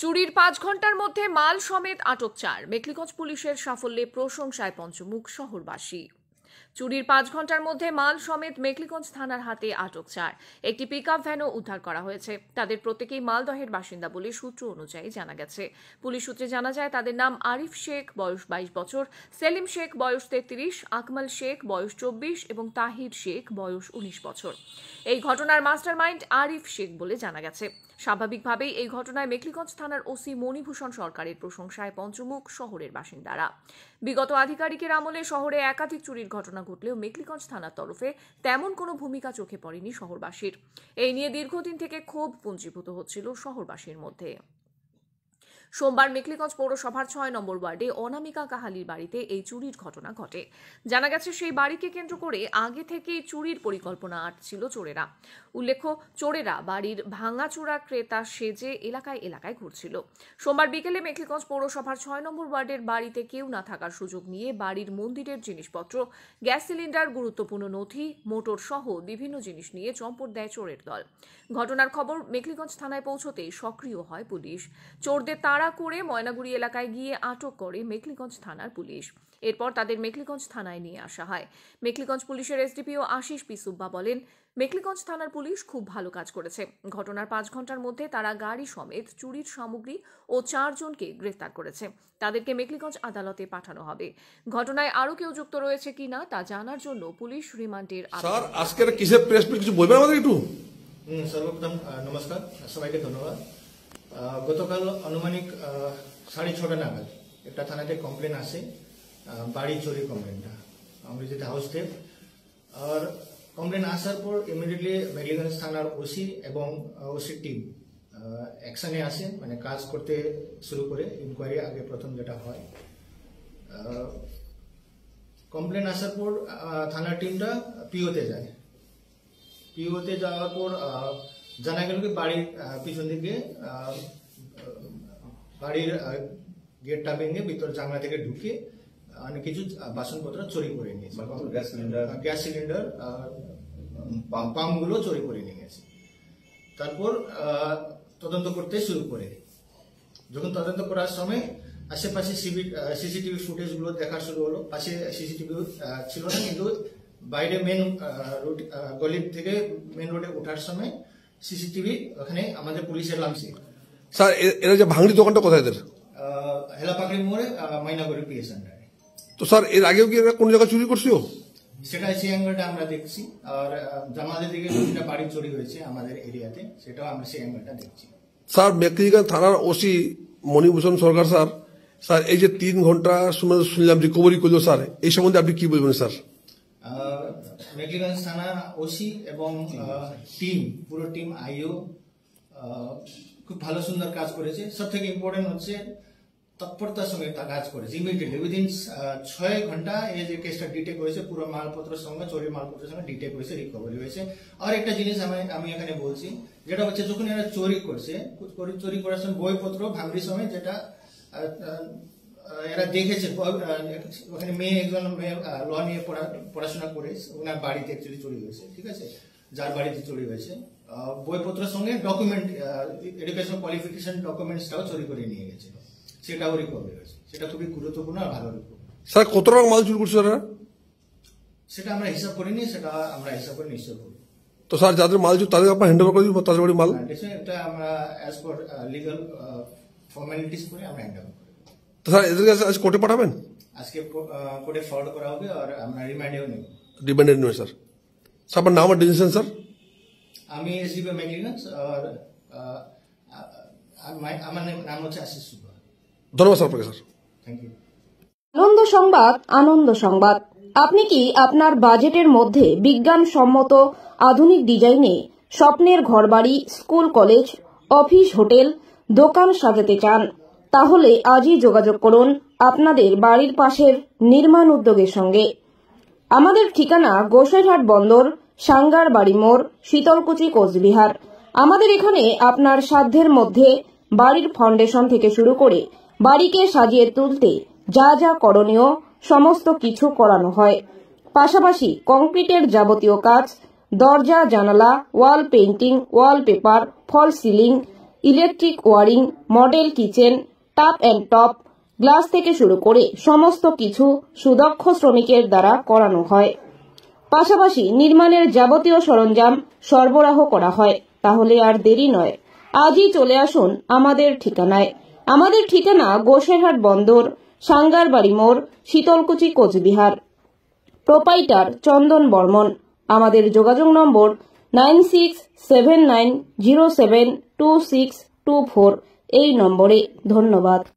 চুরির 5 ঘন্টার মধ্যে মাল সমেত আটক 4। মেখলিগঞ্জ পুলিশের সাফল্যে প্রশংসায় পঞ্চমুখ শহরবাসী। চুরির 5 ঘন্টার মধ্যে মাল সমেত মেখলিগঞ্জ থানার হাতে আটক 4। একটি পিকআপ ভ্যানও উদ্ধার করা হয়েছে। তাদের প্রত্যেকেই মালদহের বাসিন্দা বলে সূত্র অনুযায়ী জানা গেছে। পুলিশ সূত্রে জানা যায় তাদের নাম আরিফ শেখ, বয়স 22 বছর, সেলিম শেখ, বয়স 33, আকমাল শেখ, বয়স 24 এবং তাহির শেখ, বয়স 19 বছর। এই ঘটনার মাস্টারমাইন্ড আরিফ শেখ বলে জানা গেছে। স্বাভাবিকভাবেই এই ঘটনায় মেখলিগঞ্জ থানার ওসি মণিভূষণ সরকারের প্রশংসায় পঞ্চমুখ শহরের বাসিন্দারা। বিগত আধিকারিকের আমলে শহরে একাধিক চুরির ঘটনা ঘটলেও মেখলিগঞ্জ থানার তরফে তেমন কোনো ভূমিকা চোখে পড়েনি শহরবাসীর। এই নিয়ে দীর্ঘদিন থেকে ক্ষোভ পুঞ্জীভূত হচ্ছিল শহরবাসীর মধ্যে। সোমবার মেখলিগঞ্জ পৌরসভার 6 নম্বর ওয়ার্ডে অনামিকা কাহালির বাড়িতে এই চুরির ঘটনা ঘটে। জানা গেছে সেই বাড়িকে কেন্দ্র করে আগে থেকেই চুরির পরিকল্পনা আঁটছিল চোরেরা। উল্লেখ্য, চোরেরা বাড়ির ভাঙাচোরা ক্রেতা সেজে এলাকায় এলাকায় ঘুরছিল। সোমবার বিকেলে মেখলিগঞ্জ পৌরসভার 6 নম্বর ওয়ার্ডের বাড়িতে কেউ না থাকার সুযোগ নিয়ে বাড়ির মন্দিরের জিনিসপত্র, গ্যাস সিলিন্ডার, গুরুত্বপূর্ণ নথি, মোটর সহ বিভিন্ন জিনিস নিয়ে চম্পট দেয় চোরের দল। ঘটনার খবর মেখলিগঞ্জ থানায় পৌঁছতেই সক্রিয় হয় পুলিশ। চোরদের তাড়া করে ময়নাগুড়ি এলাকায় গিয়ে আটক করে মেখলিগঞ্জ থানার পুলিশ। এরপর তাদের মেখলিগঞ্জ থানায় নিয়ে আসা হয়। মেখলিগঞ্জ পুলিশের এসডিপিও আশিস পি সুব্বা বলেন, মেখলিগঞ্জ থানার পুলিশ খুব ভালো কাজ করেছে। ঘটনার 5 ঘন্টার মধ্যে তারা গাড়ি সমেত চুরির সামগ্রী ও 4 জনকে গ্রেফতার করেছে। তাদেরকে মেখলিগঞ্জ আদালতে পাঠানো হবে। ঘটনায় আরো কেউ যুক্ত রয়েছে কিনা তা জানার জন্য পুলিশ রিমান্ডের স্যার আজকের কিসের প্রেস মিট কিছু বলবেন আমাদের একটু? সর্বপ্রথম নমস্কার, সবাইকে ধন্যবাদ। গতকাল আনুমানিক 6:30 নাগাদ একটা থানাতে কমপ্লেন আসে, বাড়ি চুরি কমপ্লেনটা আমরা যেটা হাউস টেপ। আর কমপ্লেন আসার পর ইমিডিয়েটলি মেখলিগঞ্জ থানার ওসি এবং ওসি টিম অ্যাকশনে আসে, মানে কাজ করতে শুরু করে। ইনকোয়ারি আগে প্রথম যেটা হয়, কমপ্লেন আসার পর থানার টিমটা পিওতে যায়। পিওতে যাওয়ার পর জানা গেল কি বাড়ির পিছন দিকে বাড়ির গেটটা ভেঙে ভিতর জানলা থেকে ঢুকে অনেক কিছু বাসনপত্র চুরি করে নিয়েছে। গ্যাস সিলিন্ডার, পাম্পগুলো চুরি করে নিয়ে গেছে। তারপর তদন্ত করতে শুরু করে। যখন তদন্ত করার সময় আশেপাশে সিসিটিভি ফুটেজগুলো দেখা শুরু হলো। পাশে সিসিটিভি ছিল না, কিন্তু বাইরে মেন গলির থেকে মেন রোডে ওঠার সময় সিসিটিভি ওখানে আমাদের পুলিশের লাগছে। স্যার এরা যে ভাঙড়ি দোকানটা কোথায় এদের? হেলাপাকড়ি মোড়ে ময়নাগুড়ি পিএস আন্ডারে। তো স্যার এর আগেও কি এরা কোন জায়গায় চুরি করছিল? সেটা সেই অ্যাঙ্গেলটা আমরা দেখছি। আর জামালদের দিকে যেটা বাড়ি চুরি হয়েছে আমাদের এরিয়াতে, সেটাও আমরা সেই অ্যাঙ্গেলটা দেখছি। স্যার মেখলিগঞ্জ থানার ওসি মণিভূষণ সরকার স্যার, স্যার এই যে 3 ঘন্টা শুনলাম রিকভারি করলো, স্যার এই সম্বন্ধে আপনি কি বলবেন স্যার? মেখলিগঞ্জ থানা ওসি এবং টিম, পুরো টিম আইও খুব ভালো সুন্দর কাজ করেছে। সব থেকে ইম্পর্টেন্ট হচ্ছে তৎপরতার সঙ্গে কাজ করেছে। ইমিডিয়েটলি উইদিন 6 ঘন্টা এই যে কেসটা ডিটেক্ট হয়েছে, পুরো মালপত্রের সঙ্গে, চোরের মালপত্রের সঙ্গে ডিটেক্ট হয়েছে, রিকভারি হয়েছে। আর একটা জিনিস আমি এখানে বলছি, যেটা হচ্ছে যখন এরা চুরি করছে, চুরি করার সময় বইপত্র ভাঙড়ির সময় যেটা এরা দেখেছে, ওখানে মেয়ে একজন ল নিয়ে পড়াশোনা করে, ওনার বাড়িতে অ্যাকচুয়ালি চুরি হয়েছে, ঠিক আছে, যার বাড়িতে চুরি হয়েছে। বইপত্রের সঙ্গে ডকুমেন্ট, এডুকেশন কোয়ালিফিকেশন ডকুমেন্টসটাও চুরি করে নিয়ে গেছে, সেটাও রিকভারি হয়েছে। সেটা খুবই গুরুত্বপূর্ণ আর ভালো রিকভারি। স্যার কত টাকা মাল চুরি করছে ওরা? সেটা আমরা হিসাব করিনি, সেটা আমরা হিসাব করে নিশ্চয় করবো। তো স্যার যাদের মাল চুরি তাদের আপনার হ্যান্ড ওভার করে দিব, তাদের বাড়ি মাল এটা আমরা অ্যাজ পার লিগাল ফর্মালিটিস করে আমরা হ্যান্ড ওভার করি। তো স্যার এদের কাছে আজ কোর্টে পাঠাবেন? আজকে কোর্টে ফরওয়ার্ড করা হবে আর আমরা রিমান্ডেও নেব। রিমান্ডে নেবেন স্যার। স্যার আপনার নাম আর ডিসিশন স্যার? আমি এসডিপি মেখলিগঞ্জ, আর আমার নাম হচ্ছে আশিস সুব্বা। ধন্যবাদ স্যার আপনাকে। Sir thank you. আনন্দ সংবাদ, আনন্দ সংবাদ। আপনি কি আপনার বাজেটের মধ্যে বিজ্ঞানসম্মত আধুনিক ডিজাইনে স্বপ্নের ঘরবাড়ি, স্কুল, কলেজ, অফিস, হোটেল, দোকান সাজাতে চান? তাহলে আজই যোগাযোগ করুন আপনাদের বাড়ির পাশের নির্মাণ উদ্যোগের সঙ্গে। আমাদের ঠিকানা গোসাইরহাট বন্দর, সাঙ্গার বাড়ি মোড়, শীতলকুচি, কোচবিহার। আমাদের এখানে আপনার সাধ্যের মধ্যে বাড়ির ফাউন্ডেশন থেকে শুরু করে বাড়িকে সাজিয়ে তুলতে যা যা করণীয় সমস্ত কিছু করানো হয়। পাশাপাশি কংক্রিটের যাবতীয় কাজ, দরজা, জানালা, wall painting, wallpaper, fall ceiling, electric wiring, model kitchen, tap and top, glass থেকে শুরু করে সমস্ত কিছু সুদক্ষ শ্রমিকের দ্বারা করানো হয়। পাশাপাশি নির্মাণের যাবতীয় সরঞ্জাম সরবরাহ করা হয়। তাহলে আর দেরি নয়, আজই চলে আসুন আমাদের ঠিকানায়। আমাদের ঠিকানা গোসাইরহাট বন্দর, সাঙ্গারবাড়ি মোড়, শীতলকুচি, কোচবিহার। প্রোপাইটার চন্দন বর্মন। আমাদের যোগাযোগ নম্বর 9679072624 এই নম্বরে। ধন্যবাদ।